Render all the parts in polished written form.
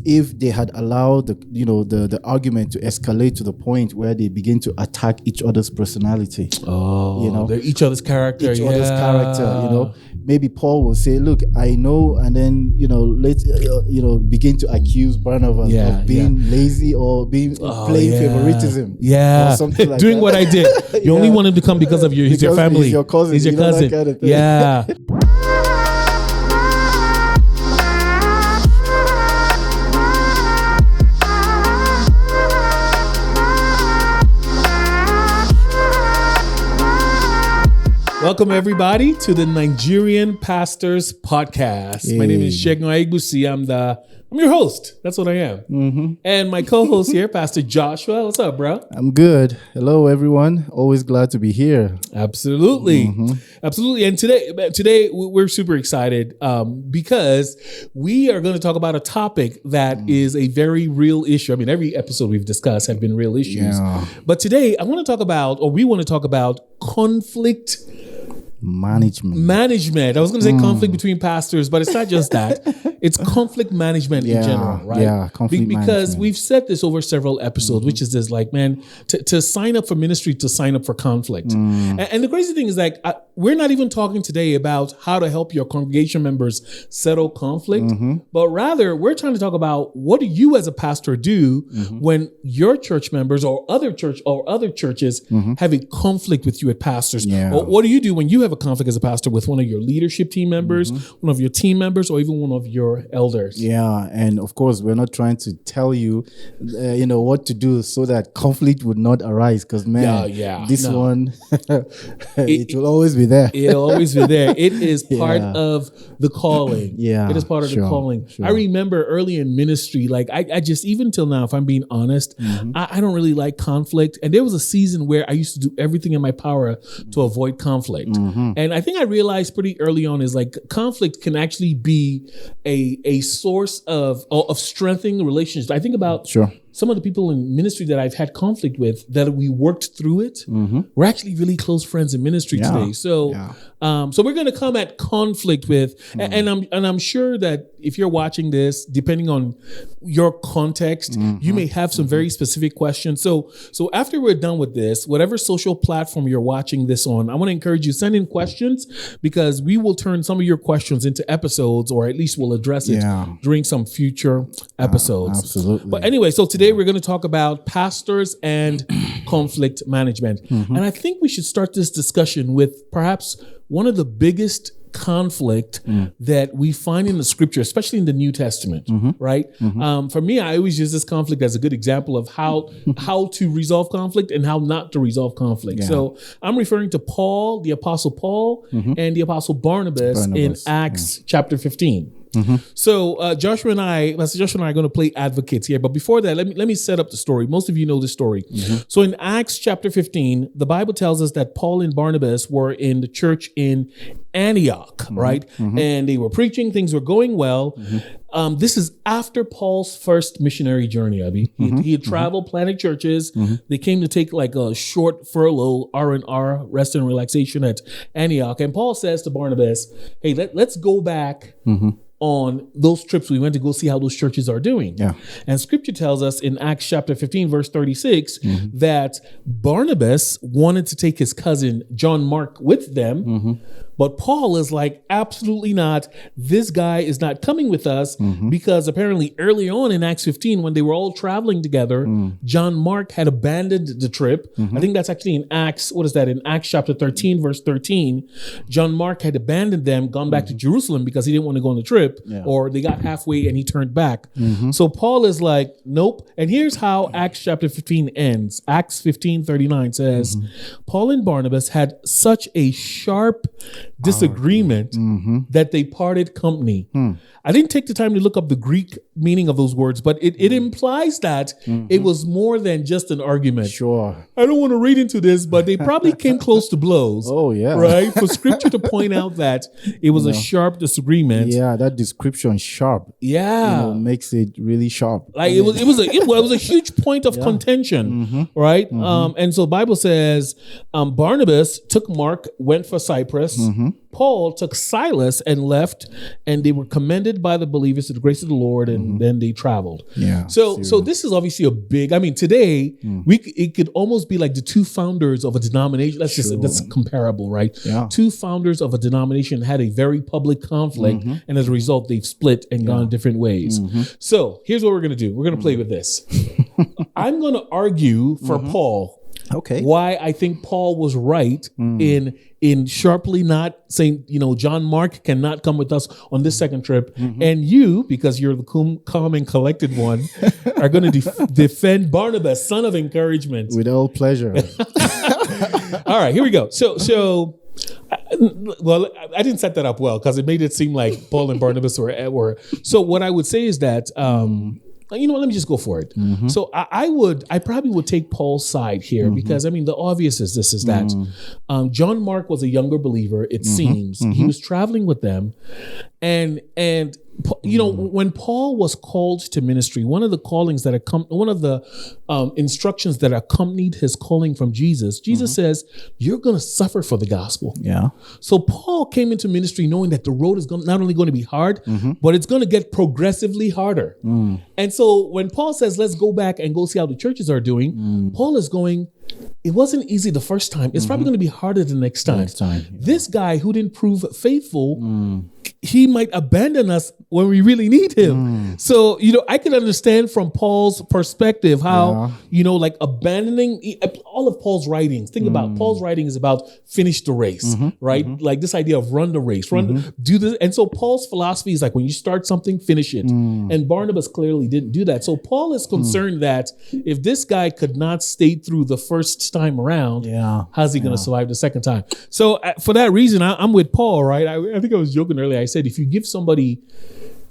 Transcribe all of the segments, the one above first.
if they had allowed the argument to escalate to the point where they begin to attack each other's personality. They're each other's character. Maybe Paul will say, "Look, I know," and then let's begin to accuse Barnabas of being lazy or being playing favoritism, or something like doing that. What I did. You only want him to come because of he's your family, he's your cousin, he's your cousin. That kind of thing. Yeah. Welcome everybody to the Nigerian Pastors Podcast. My name is Segun Aiyegbusi. I'm your host. That's what I am. Mm-hmm. And my co-host here, Pastor Joshua. What's up, bro? I'm good. Hello, everyone. Always glad to be here. Absolutely. Mm-hmm. Absolutely. And today we're super excited because we are going to talk about a topic that is a very real issue. I mean, every episode we've discussed have been real issues. Yeah. But today we want to talk about conflict management. I was going to say conflict between pastors, but it's not just that. It's conflict management in general, right? Yeah, conflict because management. we've said this over several episodes, which is this, like, man, to sign up for ministry, to sign up for conflict. And the crazy thing is, like, we're not even talking today about how to help your congregation members settle conflict, but rather we're trying to talk about what do you as a pastor do when your church members or other churches have a conflict with you as pastors. Yeah. Or what do you do when you have a conflict as a pastor with one of your leadership team members, one of your team members, or even one of your elders? Yeah, and of course, we're not trying to tell you, what to do so that conflict would not arise. Because one, it will always be there. It'll always be there. It is part of the calling. Yeah, it is part of the calling. Sure. I remember early in ministry, like I just, even till now, if I'm being honest, I don't really like conflict. And there was a season where I used to do everything in my power to avoid conflict. And I think I realized pretty early on is, like, conflict can actually be a source of strengthening relationships. I think about some of the people in ministry that I've had conflict with, that we worked through it. We're actually really close friends in ministry today. So we're going to come at conflict with, and I'm sure that if you're watching this, depending on your context, you may have some very specific questions. So after we're done with this, whatever social platform you're watching this on, I want to encourage you, send in questions, because we will turn some of your questions into episodes, or at least we'll address it during some future episodes. Absolutely. But anyway, so today we're going to talk about pastors and conflict management. And I think we should start this discussion with perhaps one of the biggest conflict that we find in the scripture, especially in the New Testament, right? For me, I always use this conflict as a good example of how to resolve conflict and how not to resolve conflict. So I'm referring to Paul, the Apostle Paul, and the Apostle Barnabas in Acts chapter 15. So Pastor Joshua and I are going to play advocates here. But before that, let me set up the story. Most of you know the story. So in Acts chapter 15, the Bible tells us that Paul and Barnabas were in the church in Antioch, right? And they were preaching. Things were going well. This is after Paul's first missionary journey, Abby. He had traveled, planted churches. They came to take like a short furlough, R&R, rest and relaxation at Antioch. And Paul says to Barnabas, hey, let's go back on those trips we went to go see how those churches are doing. And scripture tells us in Acts chapter 15, verse 36, that Barnabas wanted to take his cousin John Mark with them. But Paul is like, absolutely not. This guy is not coming with us, because apparently early on in Acts 15, when they were all traveling together, John Mark had abandoned the trip. I think that's actually in Acts, in Acts chapter 13, verse 13. John Mark had abandoned them, gone back to Jerusalem because he didn't want to go on the trip, or they got halfway and he turned back. So Paul is like, nope. And here's how Acts chapter 15 ends. Acts 15:39 says, Paul and Barnabas had such a sharp disagreement that they parted company. I didn't take the time to look up the Greek meaning of those words, but it implies that it was more than just an argument. Sure. I don't want to read into this, but they probably came close to blows. Oh, yeah. Right? For scripture to point out that it was a sharp disagreement. Yeah, that description, sharp. Yeah. Makes it really sharp. Like it was a huge point of contention, right? And so the Bible says Barnabas took Mark, went for Cyprus, Paul took Silas and left, and they were commended by the believers to the grace of the Lord, and then they traveled. Yeah. So this is obviously a big. I mean, today it could almost be like the two founders of a denomination. That's comparable, right? Yeah. Two founders of a denomination had a very public conflict, and as a result, they've split and gone different ways. So here's what we're going to do. We're going to play with this. I'm going to argue for Paul. Okay. Why I think Paul was right in sharply not saying, John Mark cannot come with us on this second trip. And you, because you're the calm and collected one, are going to defend Barnabas, son of encouragement. With all pleasure. All right, here we go. So well, I didn't set that up well because it made it seem like Paul and Barnabas were. So what I would say is that, you know what, let me just go for it. So I probably would take Paul's side here because, I mean, the obvious is that John Mark was a younger believer, it seems. He was traveling with them. And when Paul was called to ministry, one of the callings that one of the instructions that accompanied his calling from Jesus says, you're going to suffer for the gospel. Yeah. So Paul came into ministry knowing that the road is not only going to be hard, but it's going to get progressively harder. And so when Paul says, let's go back and go see how the churches are doing, Paul is going, it wasn't easy the first time. It's probably going to be harder the next time. This guy who didn't prove faithful, he might abandon us when we really need him. So, I can understand from Paul's perspective how, like abandoning all of Paul's writings. Think about Paul's writing is about finish the race, right? Like this idea of run the race, do this. And so Paul's philosophy is like when you start something, finish it. And Barnabas clearly didn't do that. So Paul is concerned that if this guy could not stay through the first time around, how's he going to survive the second time? So for that reason, I'm with Paul, right? I think I was joking earlier. I said, if you give somebody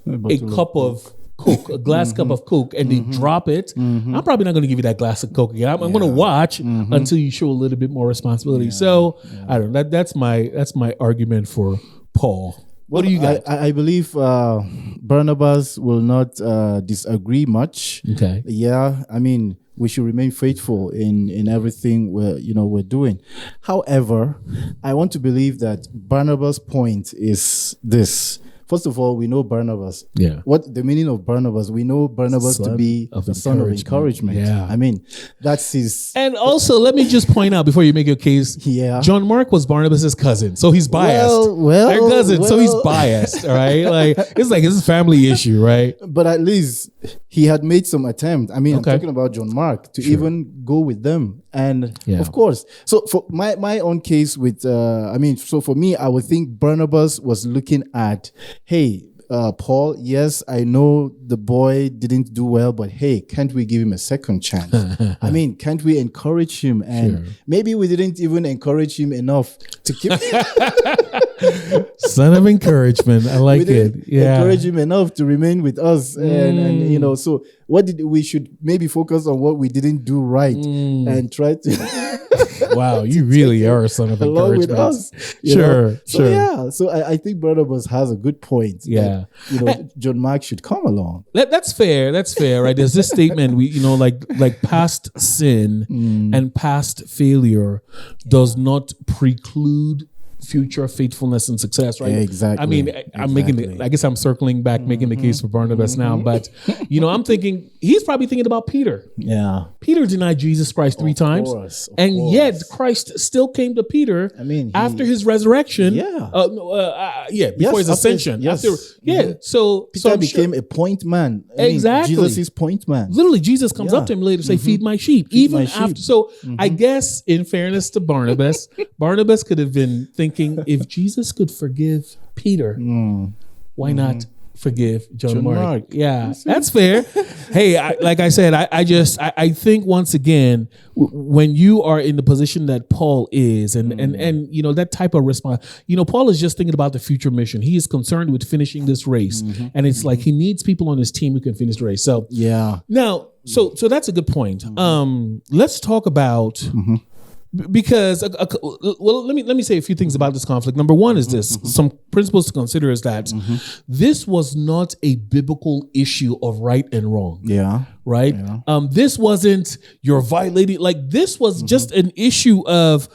a cup of Coke, a glass cup of Coke, and they drop it, I'm probably not going to give you that glass of Coke again. I'm going to watch until you show a little bit more responsibility. So I don't know. That's my argument for Paul. What do you got? I believe Barnabas will not disagree much. Okay. Yeah, I mean, we should remain faithful in everything we're doing. However, I want to believe that Barnabas' point is this. First of all, we know Barnabas. Yeah. What the meaning of Barnabas? We know Barnabas to be the son of encouragement. Yeah. I mean, that's his. And also, let me just point out before you make your case. Yeah. John Mark was Barnabas's cousin, so he's biased. Well, they're cousins, so he's biased. All right, it's a family issue, right? But at least he had made some attempt. I mean, I'm talking about John Mark to even go with them, and of course. So for my own case with, so for me, I would think Barnabas was looking at, hey, Paul, yes, I know the boy didn't do well, but hey, can't we give him a second chance? I mean, can't we encourage him? And maybe we didn't even encourage him enough to keep son of encouragement. I like it. Yeah. Encourage him enough to remain with us. And so we should maybe focus on what we didn't do right and try to wow, you really are a son of encouragement. Along with us. Sure. So I think Barnabas has a good point. Yeah. That, John Mark should come along. That's fair, right? There's this statement, like past sin and past failure does not preclude future faithfulness and success, right? Yeah, exactly. I mean, I guess I'm circling back, making the case for Barnabas now, but I'm thinking he's probably thinking about Peter. Yeah. Peter denied Jesus Christ 3 times, yet Christ still came to Peter. I mean, after his resurrection. Before his ascension. So Peter became a point man. Exactly. Jesus is point man. Literally, Jesus comes up to him later to say, "Feed my sheep." After. So I guess, in fairness to Barnabas, Barnabas could have been thinking, if Jesus could forgive Peter, why not forgive John Mark? Yeah, that's fair. Hey, like I said, I think once again, when you are in the position that Paul is, and that type of response, Paul is just thinking about the future mission. He is concerned with finishing this race, and it's like he needs people on his team who can finish the race. So now, so that's a good point. Let's talk about. Because let me say a few things about this conflict. Number one is this: some principles to consider is that this was not a biblical issue of right and wrong. Yeah. right? This wasn't you're violating. Like this was just an issue of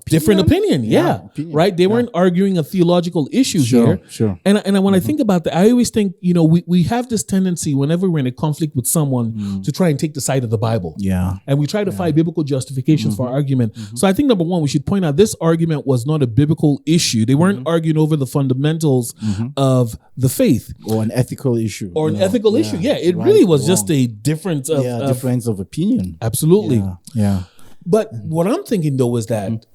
different opinion. Opinion. Right? They weren't arguing a theological issue here. Sure. And when I think about that, I always think, we have this tendency whenever we're in a conflict with someone to try and take the side of the Bible. Yeah. And we try to find biblical justifications for our argument. So I think number one, we should point out this argument was not a biblical issue. They weren't arguing over the fundamentals of the faith. Or an ethical issue. Or an ethical issue. Yeah. It really was just a difference of difference of opinion. Absolutely. Yeah. But what I'm thinking though is that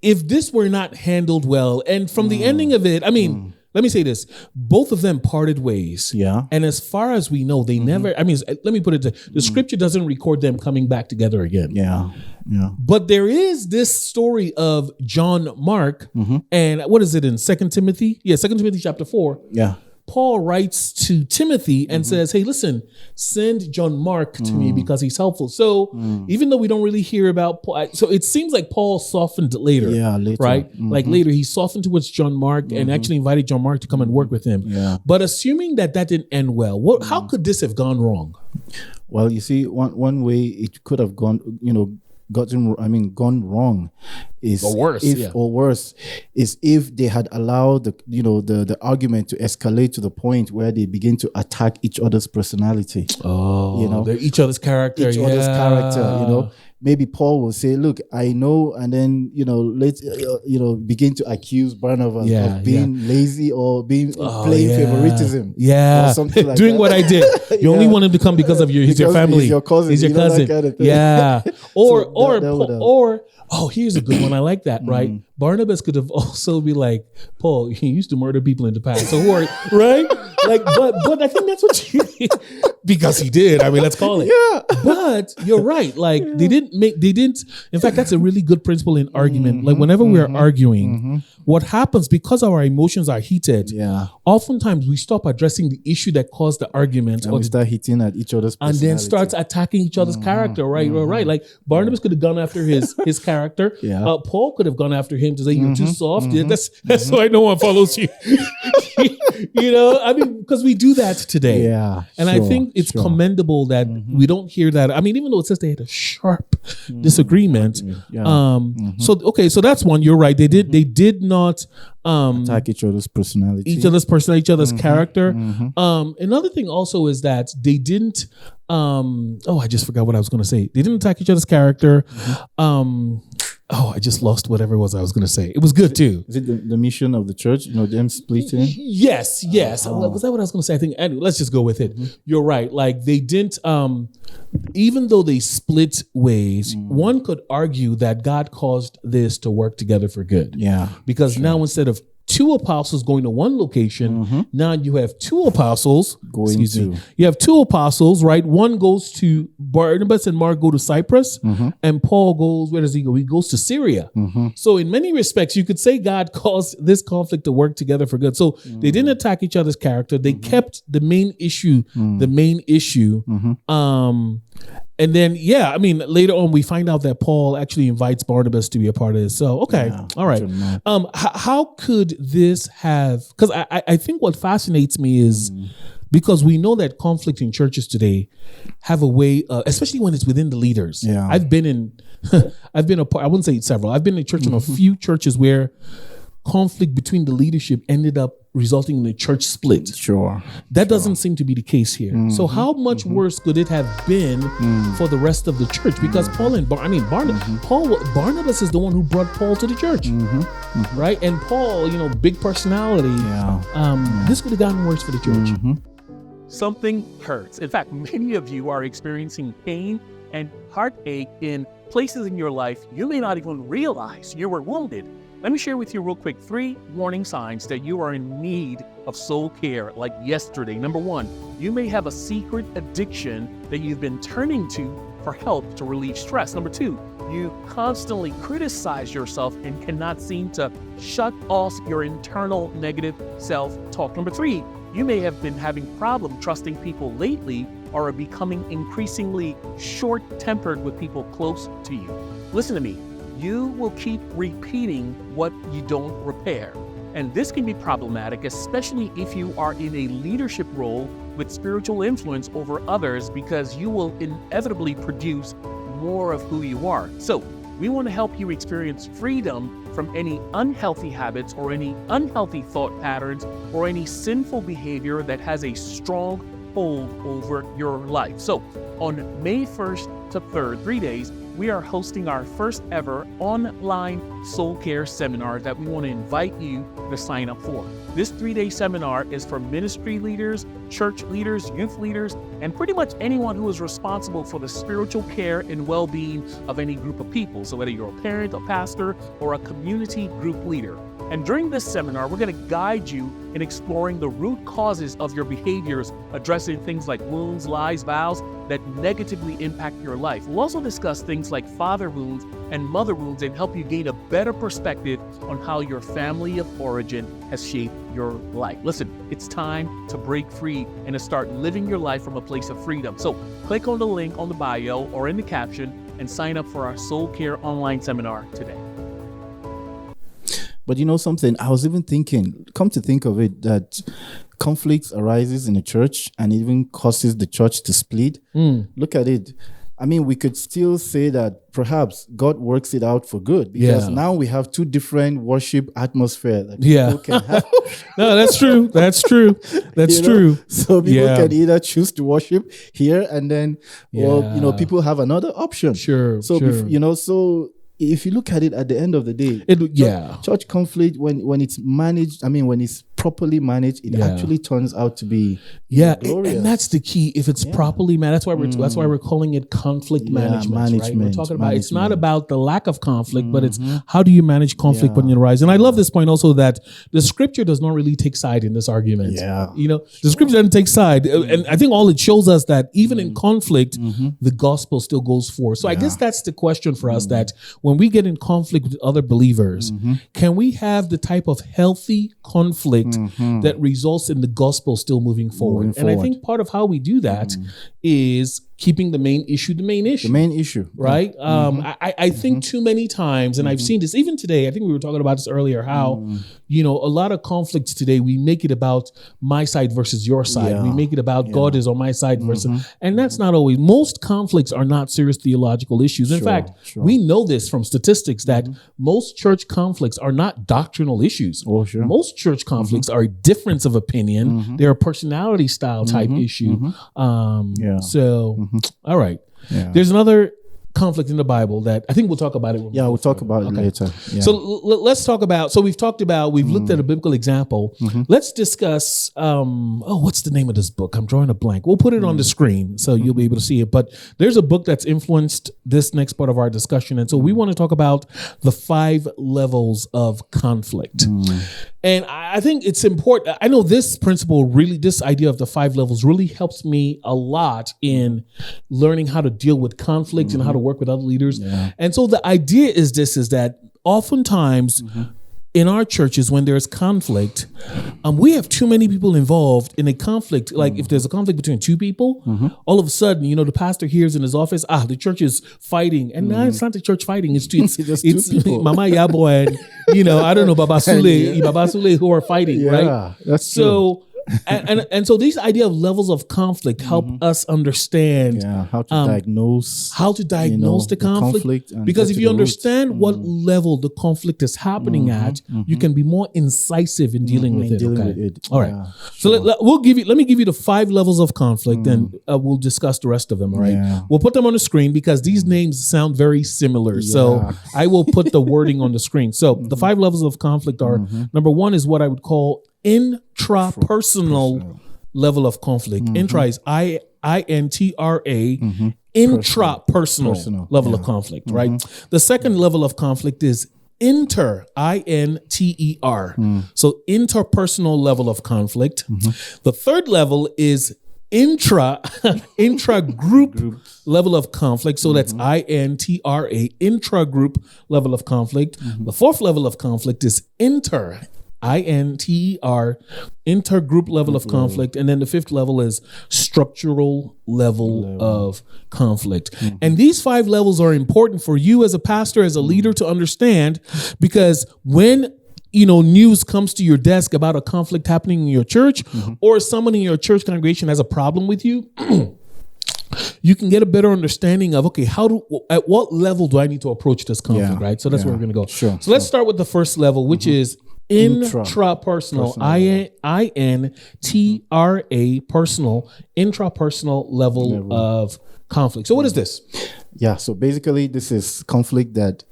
if this were not handled well, and from the ending of it, I mean, let me say this, both of them parted ways. Yeah. And as far as we know, they never, let me put it, the scripture doesn't record them coming back together again. Yeah. Yeah. But there is this story of John Mark, and what is it in 2 Timothy? Yeah, 2 Timothy chapter 4. Yeah. Paul writes to Timothy and says, hey, listen, send John Mark to me because he's helpful. So even though we don't really hear about Paul, so it seems like Paul softened later. Yeah, later. Right? Like later, he softened towards John Mark and actually invited John Mark to come and work with him. Yeah. But assuming that didn't end well, how could this have gone wrong? Well, you see, one way it could have gone wrong is worse is if they had allowed the argument to escalate to the point where they begin to attack each other's personality. They're each other's character. Maybe Paul will say, look, I know, and then let's begin to accuse Barnabas of being lazy or being playing favoritism. Yeah. Or something like doing that. what I did. You only want him to come because of he's your family. He's your cousin. He's your cousin. That kind of thing. Yeah. Or here's a good one. I like that, right? Barnabas could have also be like, Paul, he used to murder people in the past. So who are right? Like, but I think that's what you because he did. I mean, let's call it. Yeah. But you're right. Like they didn't. In fact, that's a really good principle in argument. Like whenever we're arguing, what happens because our emotions are heated, oftentimes we stop addressing the issue that caused the argument. And we start hitting at each other's personality. And then starts attacking each other's character, right? Right. Like Barnabas could have gone after his character. Yeah. Paul could have gone after him to say you're too soft. Yeah, that's why no one follows you. Because we do that today. Yeah. And I think it's commendable that we don't hear that. I mean, even though it says they had a sharp disagreement. So that's one. You're right. They did not attack each other's personality. Each other's character. Another thing also is that they didn't I just forgot what I was going to say. They didn't attack each other's character. I just lost whatever it was I was going to say. It was good too. Is it the mission of the church? Them splitting? Yes. Was that what I was going to say? I think, anyway, let's just go with it. You're right. Like they didn't, even though they split ways, one could argue that God caused this to work together for good. Yeah. Because now instead of two apostles going to one location, now you have two apostles You have two apostles, right? One goes to Barnabas and Mark go to Cyprus, and Paul goes, where does he go? He goes to Syria. So in many respects, you could say God caused this conflict to work together for good. So they didn't attack each other's character. They kept the main issue, and then, later on we find out that Paul actually invites Barnabas to be a part of this. So, okay. All right. How could this have, because I think what fascinates me is because we know that conflict in churches today have a way, especially when it's within the leaders. Yeah. I've been a part, I wouldn't say several, I've been in church in a few churches where conflict between the leadership ended up resulting in a church split. That doesn't seem to be the case here. So how much worse could it have been for the rest of the church? Because Barnabas is the one who brought Paul to the church, right? And Paul, big personality. This could have gotten worse for the church. Something hurts. In fact, many of you are experiencing pain and heartache in places in your life you may not even realize you were wounded. Let me share with you real quick 3 warning signs that you are in need of soul care like yesterday. Number 1, you may have a secret addiction that you've been turning to for help to relieve stress. Number 2, you constantly criticize yourself and cannot seem to shut off your internal negative self-talk. Number 3, you may have been having problems trusting people lately or are becoming increasingly short-tempered with people close to you. Listen to me. You will keep repeating what you don't repair. And this can be problematic, especially if you are in a leadership role with spiritual influence over others, because you will inevitably produce more of who you are. So we want to help you experience freedom from any unhealthy habits or any unhealthy thought patterns or any sinful behavior that has a strong hold over your life. So on May 1st to 3rd, 3 days, we are hosting our first ever online soul care seminar that we want to invite you to sign up for. This 3-day seminar is for ministry leaders, church leaders, youth leaders, and pretty much anyone who is responsible for the spiritual care and well-being of any group of people. So whether you're a parent, a pastor, or a community group leader. And during this seminar, we're going to guide you in exploring the root causes of your behaviors, addressing things like wounds, lies, vows that negatively impact your life. We'll also discuss things like father wounds and mother wounds and help you gain a better perspective on how your family of origin has shaped your life. Listen, it's time to break free and to start living your life from a place of freedom. So click on the link on the bio or in the caption and sign up for our Soul Care online seminar today. But you know something, I was even thinking, come to think of it, that conflict arises in the church and even causes the church to split. Look at it. I mean, we could still say that perhaps God works it out for good, because now we have two different worship atmospheres that people can have. No, that's true. That's true. That's true. So people can either choose to worship here and then, or, people have another option. Sure. So, so if you look at it at the end of the day, church conflict, when it's managed, when it's properly managed, it actually turns out to be glorious. And that's the key. If it's properly managed, that's why we're calling it conflict management. Right? We're talking about it's not about the lack of conflict, but it's how do you manage conflict when it arises. And I love this point also that the scripture does not really take side in this argument. The scripture doesn't take side, and I think all it shows us that even in conflict, the gospel still goes forth. So I guess that's the question for us, that when we get in conflict with other believers, can we have the type of healthy conflict that results in the gospel still moving forward? And I think part of how we do that is keeping the main issue, right? I think too many times, and I've seen this even today, I think we were talking about this earlier, how, a lot of conflicts today, we make it about my side versus your side. We make it about God is on my side versus, and that's not always, most conflicts are not serious theological issues. In fact, we know this from statistics that most church conflicts are not doctrinal issues. Most church conflicts are a difference of opinion. They're a personality style type issue. All right. There's another conflict in the Bible that I think we'll talk about it. We'll talk about it later. So let's talk about, we've looked at a biblical example. Let's discuss, what's the name of this book? I'm drawing a blank. We'll put it on the screen so you'll be able to see it. But there's a book that's influenced this next part of our discussion. And so we want to talk about the 5 levels of conflict. And I think it's important. I know this principle really, this idea of the 5 levels really helps me a lot in learning how to deal with conflict and how to work with other leaders. And so the idea is that oftentimes in our churches, when there's conflict, we have too many people involved in a conflict. Like if there's a conflict between 2 people, all of a sudden, the pastor hears in his office, the church is fighting. And now it's not the church fighting. It's Mama Yabo and, I don't know, Baba Sule who are fighting, right? That's true. And so these idea of levels of conflict help us understand how to diagnose the conflict. Because if you understand what level the conflict is happening at, you can be more incisive in dealing with it. All right. So let me give you the 5 levels of conflict, and we'll discuss the rest of them. All right. We'll put them on the screen because these names sound very similar. So I will put the wording on the screen. So the 5 levels of conflict are, number 1 is what I would call intrapersonal level of conflict. Intra is I-N-T-R-A, intrapersonal level of conflict, right? The second level of conflict is inter, I-N-T-E-R. So interpersonal level of conflict. The third level is intra-group level of conflict. So that's I-N-T-R-A, intra-group level of conflict. The fourth level of conflict is inter, I-N-T-E-R, intergroup level of conflict. And then the fifth level is structural level of conflict. And these 5 levels are important for you as a pastor, as a leader to understand, because when news comes to your desk about a conflict happening in your church, or someone in your church congregation has a problem with you, you can get a better understanding of, okay, at what level do I need to approach this conflict, right? So that's where we're going to go. Sure. So let's start with the first level, which is intrapersonal, INTRA, personal, intrapersonal level of conflict. So what is this? Yeah, so basically this is conflict that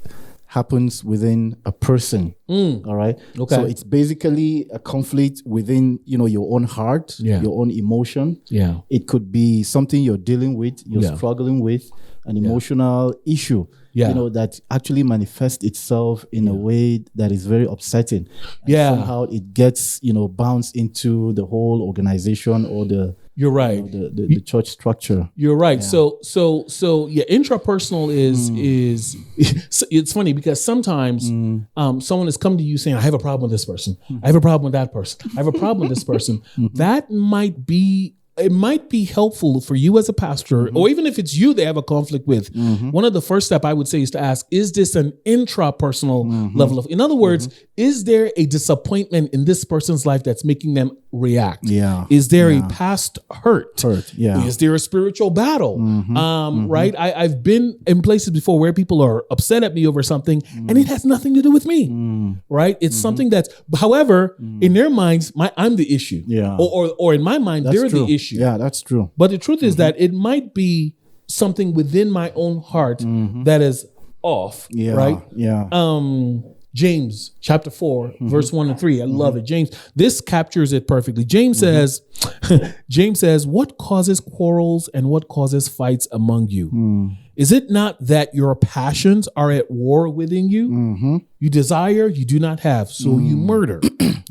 happens within a person. All right. Okay. So it's basically a conflict within, your own heart, your own emotion. Yeah. It could be something you're dealing with, you're struggling with, an emotional issue. That actually manifests itself in a way that is very upsetting. And somehow it gets, bounced into the whole organization or the You're right. The church structure. You're right. Yeah. So intrapersonal is it's funny because sometimes someone has come to you saying, I have a problem with this person. I have a problem with that person. I have a problem with this person. That might be helpful for you as a pastor, or even if it's you they have a conflict with. One of the first step I would say is to ask, is this an intrapersonal level of, in other words, is there a disappointment in this person's life that's making them react? Yeah. Is there a past hurt? Yeah. Is there a spiritual battle? Right? I've been in places before where people are upset at me over something and it has nothing to do with me. Right? It's something that's, however, in their minds, I'm the issue. Yeah. Or in my mind, they're the issue. Yeah, that's true. But the truth is that it might be something within my own heart that is off. Yeah. Right? Yeah. James chapter 4, verse 1 and 3. I love it. James, this captures it perfectly. James says, what causes quarrels and what causes fights among you? Is it not that your passions are at war within you? You desire, you do not have, so you murder.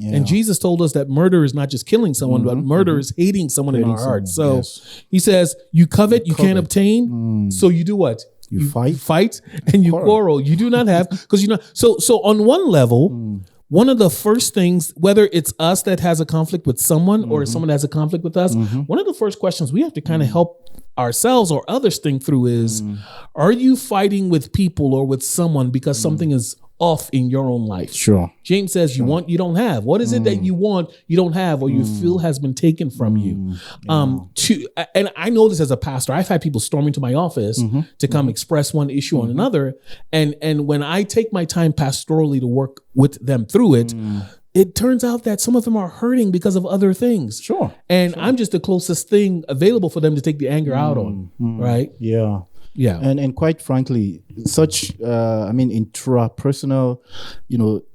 And Jesus told us that murder is not just killing someone, but murder is hating someone in our hearts. So he says, you covet, you can't obtain. So you do what? You fight and you quarrel. You do not have, because so on one level, one of the first things, whether it's us that has a conflict with someone or someone that has a conflict with us, one of the first questions we have to kind of help ourselves or others think through is, are you fighting with people or with someone because something is off in your own life? Sure. James says you want, you don't have. What is it that you want, you don't have, or you feel has been taken from you? And I know this as a pastor. I've had people storm into my office to come express one issue on another. And when I take my time pastorally to work with them through it, it turns out that some of them are hurting because of other things. Sure. And I'm just the closest thing available for them to take the anger out on. Right? Yeah. Yeah. And quite frankly, such, intrapersonal,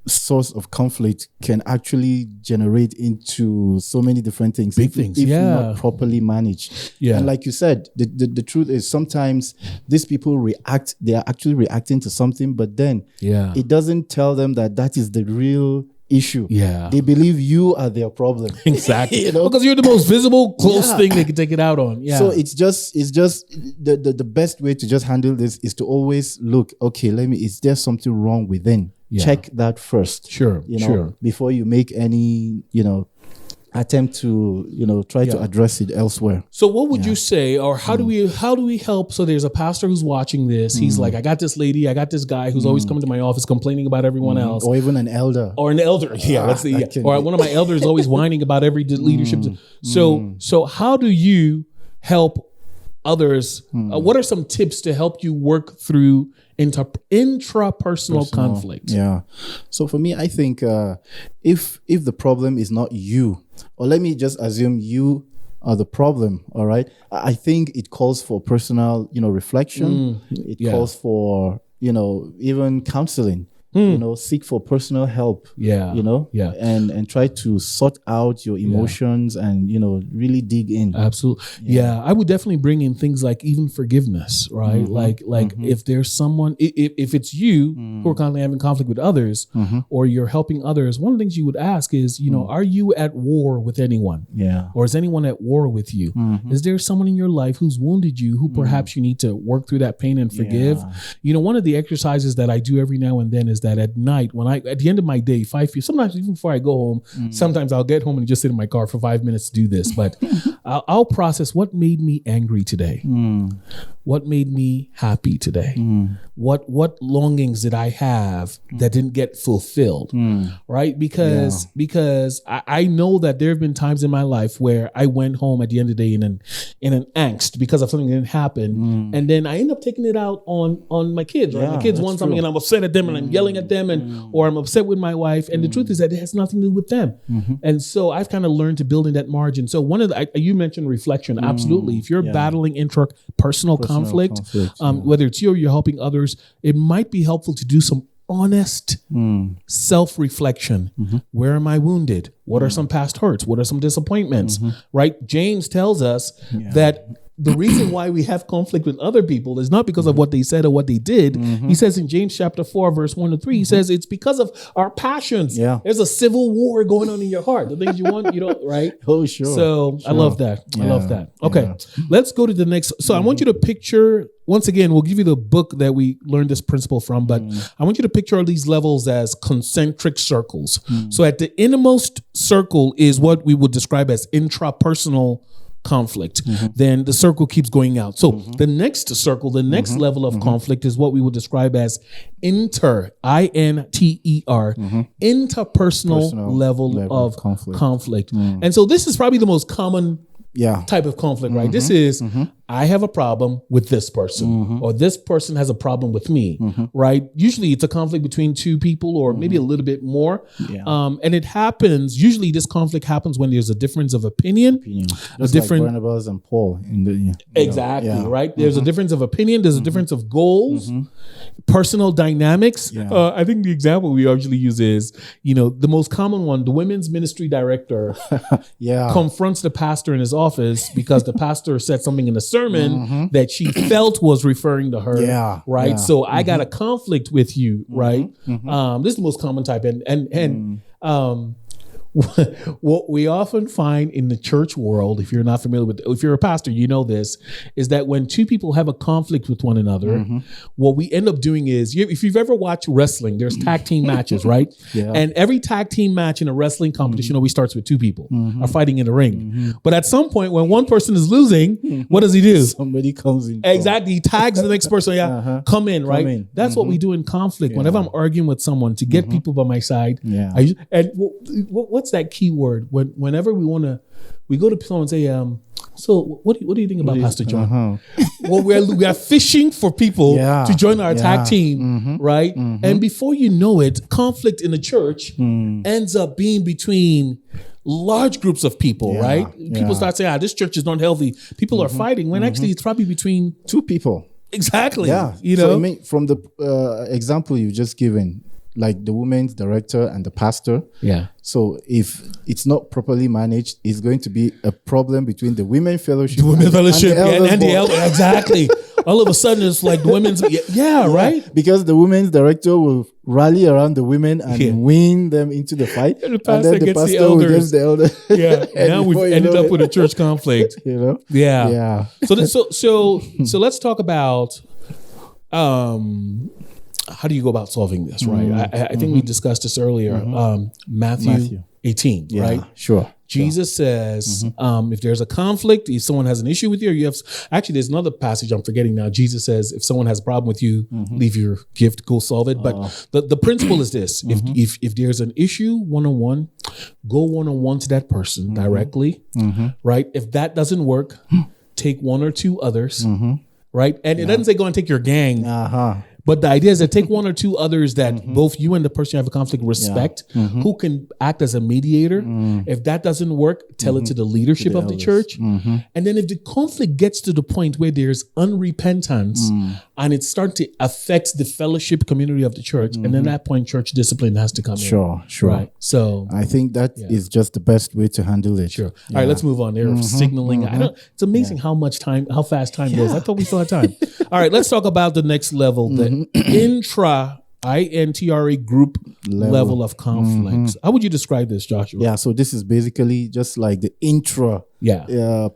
source of conflict can actually generate into so many different things. Big things, if not properly managed. Yeah. And like you said, the truth is sometimes these people react, they are actually reacting to something, but then it doesn't tell them that is the real issue. Yeah. They believe you are their problem. Exactly. Because you're the most visible, close thing they can take it out on. Yeah. So it's just the best way to just handle this is to always look, okay, is there something wrong within? Yeah. Check that first. Sure. Sure. Before you make any, attempt to try to address it elsewhere. So what would you say, or how do we help? So there's a pastor who's watching this. He's like, I got this lady, I got this guy who's always coming to my office complaining about everyone else, or even an elder, let's see, or one of my elders always whining about every leadership. So how do you help others? What are some tips to help you work through intrapersonal conflict? Yeah. So for me, I think if the problem is not you, or let me just assume you are the problem, all right? I think it calls for personal, reflection. It calls for, even counseling. Seek for personal help. And try to sort out your emotions and really dig in. Absolutely. Yeah, I would definitely bring in things like even forgiveness, right? Like if there's someone, if it's you who are constantly having conflict with others, or you're helping others, one of the things you would ask is, are you at war with anyone? Yeah. Or is anyone at war with you? Is there someone in your life who's wounded you, who perhaps you need to work through that pain and forgive? One of the exercises that I do every now and then is that at night, at the end of my day, sometimes even before I go home, sometimes I'll get home and just sit in my car for 5 minutes to do this, but I'll process what made me angry today. what made me happy today? What longings did I have that didn't get fulfilled? Right? Because I know that there have been times in my life where I went home at the end of the day in an angst because of something that didn't happen. And then I end up taking it out on my kids, right? My kids want something and I'm upset at them and I'm yelling at them or I'm upset with my wife. And the truth is that it has nothing to do with them. And so I've kind of learned to build in that margin. So you mentioned reflection. Absolutely. If you're battling personal conflict, whether it's you or you're helping others, it might be helpful to do some honest self-reflection. Where am I wounded? What are some past hurts? What are some disappointments? Right? James tells us that the reason why we have conflict with other people is not because of what they said or what they did. He says in James chapter 4, verse 1-3, he says it's because of our passions. There's a civil war going on in your heart. The things you want, you don't, right? Oh, sure. So I love that. I love that. Okay, let's go to the next. So I want you to picture, once again, we'll give you the book that we learned this principle from, but I want you to picture all these levels as concentric circles. So at the innermost circle is what we would describe as intrapersonal conflict. Then the circle keeps going out. So the next circle, the next level of conflict is what we would describe as INTER, interpersonal level of conflict. And so this is probably the most common type of conflict, right? This is, I have a problem with this person, or this person has a problem with me, right? Usually it's a conflict between two people or maybe a little bit more. And it happens, usually this conflict happens when there's a difference of opinion. Just like Barnabas and Paul. Right? There's a difference of opinion, there's a difference of goals, personal dynamics. I think the example we usually use is, the most common one, the women's ministry director confronts the pastor in his office because the pastor said something in the sermon that she felt was referring to her, right? So I got a conflict with you, right? This is the most common type, and what we often find in the church world, if you're not familiar with, if you're a pastor, you know this, is that when two people have a conflict with one another, what we end up doing is, if you've ever watched wrestling, there's tag team matches, right? And every tag team match in a wrestling competition always starts with two people are fighting in the ring. But at some point, when one person is losing, what does he do? Somebody comes in. Exactly. He tags the next person. Come in, right? Come in. That's what we do in conflict. Whenever I'm arguing with someone, to get people by my side, what's that key word? Whenever we go to someone and say, so what do you think about Pastor John? Well, we are fishing for people to join our tag team, right? And before you know it, conflict in the church ends up being between large groups of people, right? People start saying, this church is not healthy. People are fighting, when actually it's probably between two people. Exactly. So I mean, from the example you've just given, like the women's director and the pastor. So if it's not properly managed, it's going to be a problem between the women fellowship and the elder. Exactly. All of a sudden it's like the women's, right? Because the women's director will rally around the women and win them into the fight. And then the pastor will get the elder. Now we've ended up with a church conflict. So let's talk about how do you go about solving this, right? I think we discussed this earlier. Matthew 18, right? Sure. Jesus says, if there's a conflict, if someone has an issue with you, or you have, actually, there's another passage I'm forgetting now. Jesus says, if someone has a problem with you, leave your gift, go solve it. But the principle is this: if there's an issue one-on-one, go one-on-one to that person directly, right? If that doesn't work, take one or two others, right? And it doesn't say go and take your gang. But the idea is that take one or two others that both you and the person you have a conflict respect, who can act as a mediator. If that doesn't work, tell it to the leadership of the church. And then if the conflict gets to the point where there's unrepentance and it's starting to affect the fellowship community of the church, and then at that point, church discipline has to come in. Sure. Right. So I think that is just the best way to handle it. All right, let's move on. They're signaling. It's amazing how fast time goes. I thought we still had time. All right, let's talk about the next level, the INTRA group level of conflicts. How would you describe this, Joshua? So this is basically just like the intra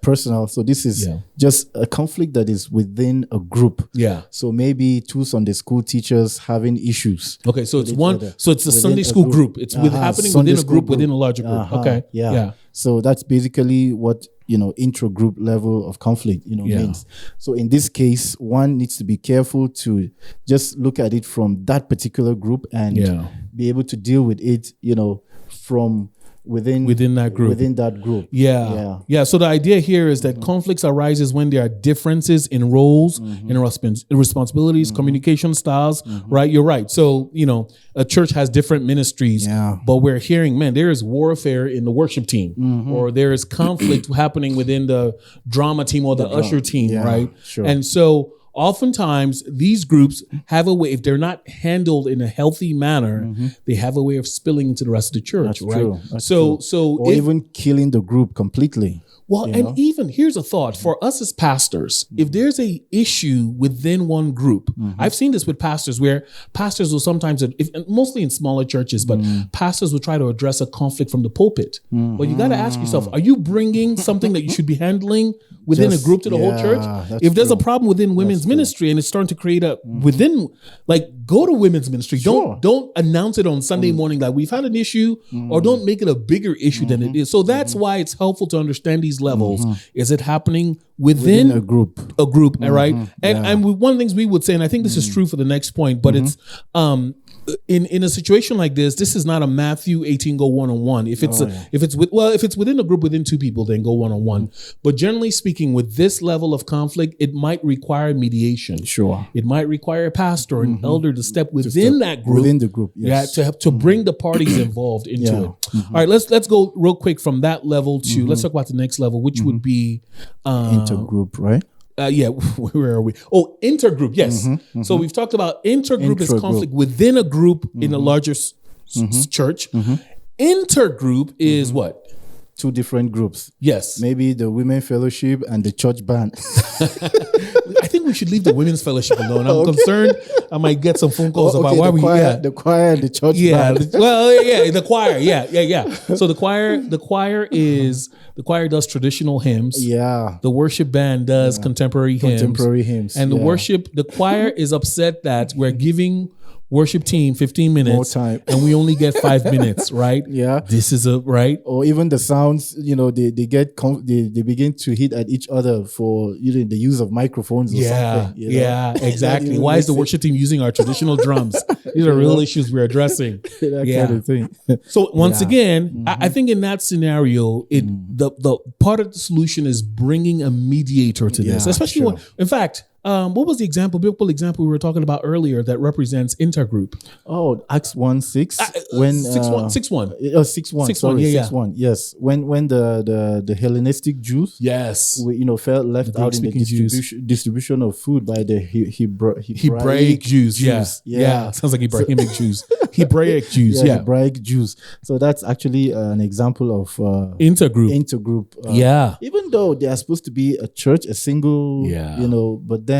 personal. So this is just a conflict that is within a group. So maybe two Sunday school teachers having issues. Okay, so it's it's a Sunday school group. It's happening within a group, within a larger group. Okay. So that's basically what intra-group level of conflict, means. So in this case, one needs to be careful to just look at it from that particular group and be able to deal with it, from within that group. So the idea here is that conflicts arises when there are differences in roles, in responsibilities, communication styles, right? You're right. So, a church has different ministries, but we're hearing, man, there is warfare in the worship team, or there is conflict happening within the drama team or the usher team, right? Sure. And so oftentimes these groups have a way, if they're not handled in a healthy manner, they have a way of spilling into the rest of the church, right? So even killing the group completely. Well, and even here's a thought for us as pastors, if there's a issue within one group, I've seen this with pastors where pastors will sometimes, mostly in smaller churches, but pastors will try to address a conflict from the pulpit. But you got to ask yourself, are you bringing something that you should be handling within a group to the whole church? If there's a problem within women's ministry and it's starting to create a within, go to women's ministry. Don't announce it on Sunday morning that we've had an issue, or don't make it a bigger issue than it is. So that's why it's helpful to understand these levels. Is it happening within a group? Right? And one of the things we would say, and I think this is true for the next point, but it's in a situation like this is not a Matthew 18 go one-on-one. If it's within a group within two people, then go one-on-one. But generally speaking, with this level of conflict, it might require mediation. Sure. It might require a pastor, an elder to step within that group. Within the group, yes. To bring the parties involved into it. All right, let's go real quick from that level to let's talk about the next level, which would be intergroup, right? Where are we? Oh, intergroup. Yes. So we've talked about intergroup is conflict within a group in a larger church. Intergroup is what? Two different groups. Yes. Maybe the women fellowship and the church band. I think we should leave the women's fellowship alone. I'm concerned I might get some phone calls about why the choir and the church band. The choir. Yeah. So the choir does traditional hymns. Yeah. The worship band does contemporary hymns. And the choir is upset that we're giving worship team 15 minutes more time and we only get 5 minutes, right? Yeah. This is right. Or even the sounds, they begin to hit at each other for the use of microphones or something. Yeah, exactly. Why is the worship team using our traditional drums? These are real issues we're addressing. That kind of thing. So once again, I think in that scenario, the part of the solution is bringing a mediator to this, especially when, in fact, what was the biblical example we were talking about earlier that represents intergroup? Oh, Acts 1:6. When 6:1. 6:1. Sorry, 6:1. Yes. When the Hellenistic Jews, felt left out in the distribution of food by the Hebraic Jews. Yeah. Sounds like Abrahamic Jews. Hebraic Jews. Hebraic Jews. So that's actually an example of intergroup. Even though they are supposed to be a church, a single, but then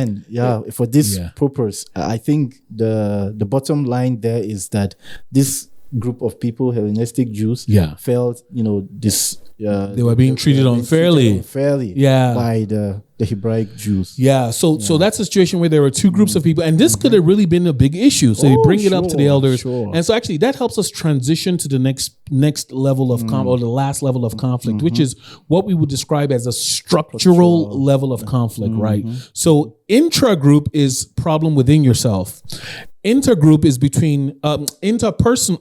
for this purpose, I think the bottom line there is that this group of people, Hellenistic Jews, felt this they were being treated unfairly by the Hebraic Jews. So that's a situation where there were two groups of people, and this could have really been a big issue. So they bring it up to the elders, and so actually that helps us transition to the next level of or the last level of conflict, which is what we would describe as a structural level of conflict, right? So intra-group is problem within yourself. Intergroup is between intrapersonal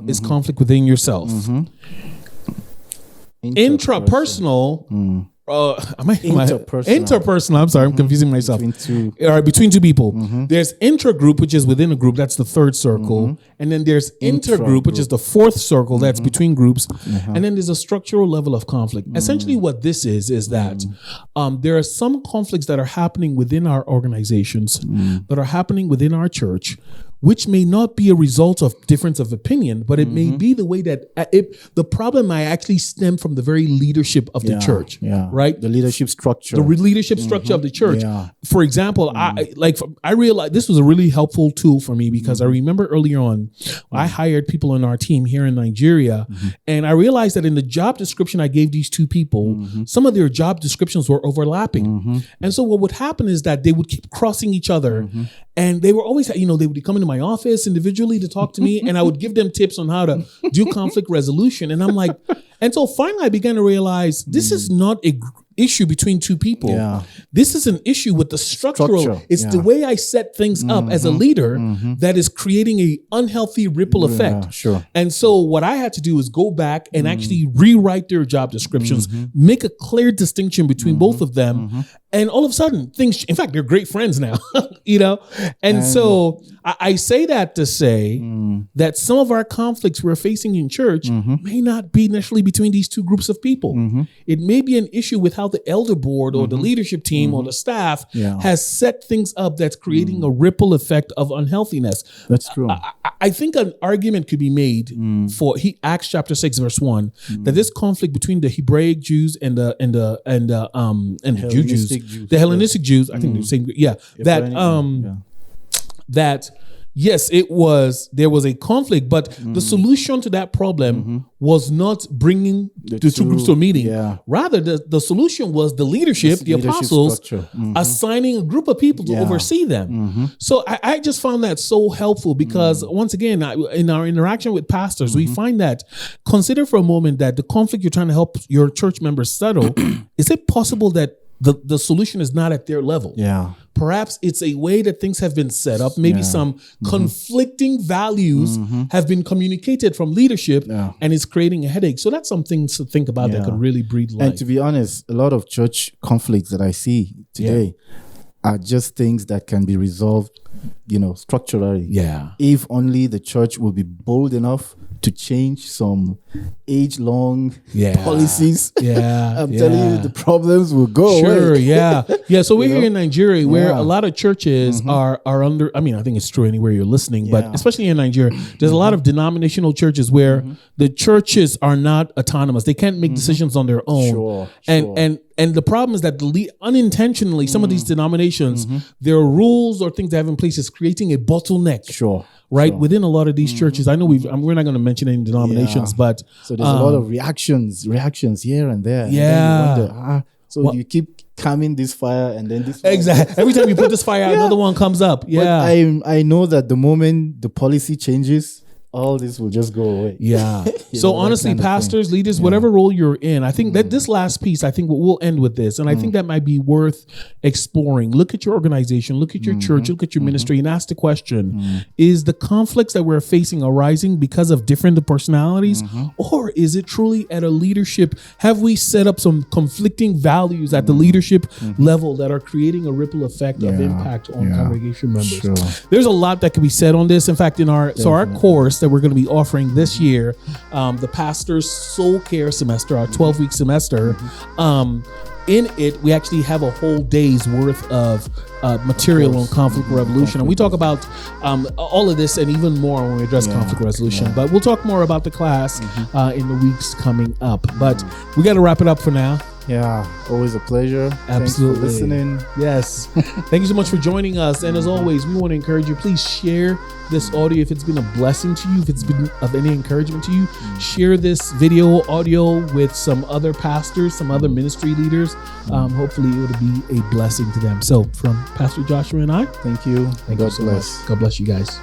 is conflict within yourself. Intrapersonal interpersonal. I'm sorry, I'm confusing myself. Between two people. There's intergroup, which is within a group. That's the third circle. And then there's intergroup, which is the fourth circle. That's between groups. And then there's a structural level of conflict. Essentially what this is that there are some conflicts that are happening within our organizations, that are happening within our church, which may not be a result of difference of opinion, but it may be the way that the problem might actually stem from the very leadership of the church, right? The leadership structure. The leadership structure of the church. For example, I realized this was a really helpful tool for me because I remember earlier on, I hired people on our team here in Nigeria, and I realized that in the job description I gave these two people, some of their job descriptions were overlapping. And so what would happen is that they would keep crossing each other. And they were always, they would come into my office individually to talk to me, and I would give them tips on how to do conflict resolution. And I'm like, and so finally I began to realize this is not a issue between two people. Yeah. This is an issue with the structural. It's the way I set things up as a leader that is creating a unhealthy ripple effect. Sure. And so what I had to do is go back and actually rewrite their job descriptions, make a clear distinction between both of them. And all of a sudden things, in fact, they're great friends now, And so I say that to say that some of our conflicts we're facing in church may not be necessarily between these two groups of people. It may be an issue with how the elder board or the leadership team or the staff has set things up that's creating a ripple effect of unhealthiness. That's true. I think an argument could be made for Acts chapter 6 verse 1 that this conflict between the Hebraic Jews and the Jews, the Hellenistic Jews, I think they're saying that yes, there was a conflict, but the solution to that problem was not bringing the two groups to a meeting. Yeah. Rather, the solution was the leadership, the apostles, assigning a group of people to oversee them. So I just found that so helpful because once again, in our interaction with pastors, we find that consider for a moment that the conflict you're trying to help your church members settle, is it possible that the solution is not at their level? Yeah. Perhaps it's a way that things have been set up. Maybe some conflicting values have been communicated from leadership and it's creating a headache. So that's something to think about that could really breathe life. And to be honest, a lot of church conflicts that I see today are just things that can be resolved, structurally. Yeah. If only the church will be bold enough to change some age-long policies. Yeah. I'm telling you, the problems will go away. Yeah. So we're here in Nigeria where a lot of churches are under, I think it's true anywhere you're listening, but especially in Nigeria, there's a lot of denominational churches where the churches are not autonomous. They can't make decisions on their own. And the problem is that unintentionally, some of these denominations, there are rules or things they have in place is creating a bottleneck. Within a lot of these churches. I know we're not going to mention any denominations, but so there's a lot of reactions here and there. Yeah. And then you wonder, so you keep calming this fire and then this fire. Exactly. Every time you put this fire out, another one comes up. Yeah. But I know that the moment the policy changes, all this will just go away. Yeah. So honestly, pastors, leaders, whatever role you're in, I think that this last piece, I think we'll end with this. And I think that might be worth exploring. Look at your organization, look at your church, look at your ministry and ask the question, is the conflicts that we're facing arising because of different personalities? Or is it truly at a leadership? Have we set up some conflicting values at the leadership level that are creating a ripple effect of impact on congregation members? Sure. There's a lot that can be said on this. In fact, our course that we're going to be offering this year, the Pastor's Soul Care semester, our 12-week semester. In it, we actually have a whole day's worth of material on conflict resolution. And we talk about all of this and even more when we address conflict resolution. But we'll talk more about the class in the weeks coming up. But we got to wrap it up for now. Yeah, always a pleasure. Absolutely. Thanks for listening. Yes. Thank you so much for joining us. And as always, we want to encourage you, please share this audio if it's been a blessing to you, if it's been of any encouragement to you. Share this audio with some other pastors, some other ministry leaders. Hopefully it will be a blessing to them. So from Pastor Joshua and I, thank you. God bless you guys.